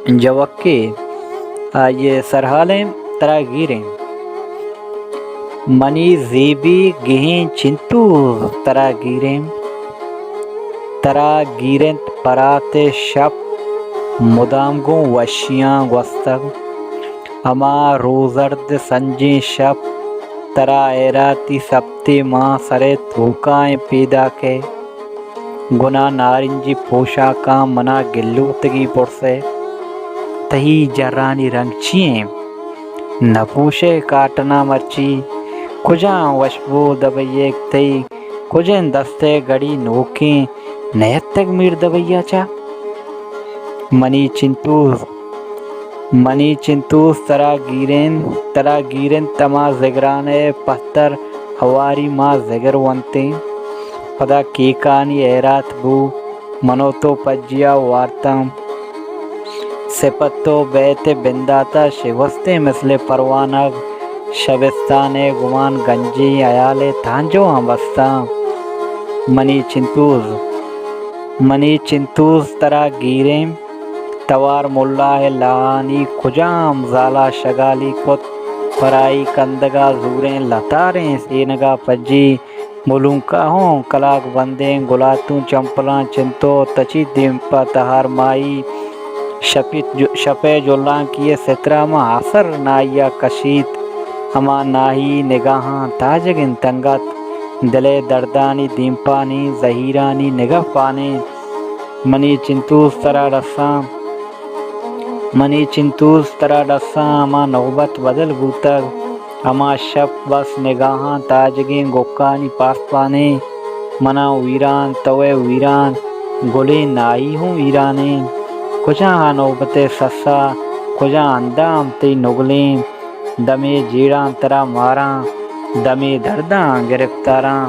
جوکے یہ سرحالیں ترا گیریں منی زیبی گہیں چنتو ترا گیریں پرات شب مدام گوں وشیاں گوستگ اما روزرد سنجیں شب ترا ایراتی سپتے ماں سرے تھوکائیں پیدا کے گناہ نارنجی پوشاکاں منا گلوتگی پرسے تہی جرانی رنگ چیئیں نپوشے کاٹنا مرچی کجاں وشبو دبیک تئی کجیں دستے گڑی نوکیں نیتگ میر دبیا چا منی چنتوس ترا گیرن تما زگرانے پہتر ہواری ماں زگر ونتیں پدا کیکانی ایرات بو منو تو پجیا وارتاں سپتو بیت بنداتا شگوستے مثل پروانگ شبستانے گمان گنجی ایالے تانجو بستاں منی چنتوس ترا گیریں توار ملا لانی کجام زالا شگالی کت پرائی کندگا زوریں لتاریں سینگا پجی ملونکا ہوں کلاک بندیں گلاتوں چمپلاں چنتو تچی دیمپا تہار مائی شپے جولاں کیے سترہ ماں اثر نائیا کشید اما ناہی نگاہاں تاجگن تنگت دلے دردانی دیمپانی زہیرانی نگہ پانے منی چنتوس ترا ڈساں اما نوبت بدل بوتگ اما شب بس نگاہاں تاجگیں گوکانی پاس پانے منا ویران توے ویران گلیں نائی ہوں ویرانے کجاں نوبت سسا کجاں اندام تی نگلیں دمے جیڑاں ترا ماراں دمے درداں گرفتاراں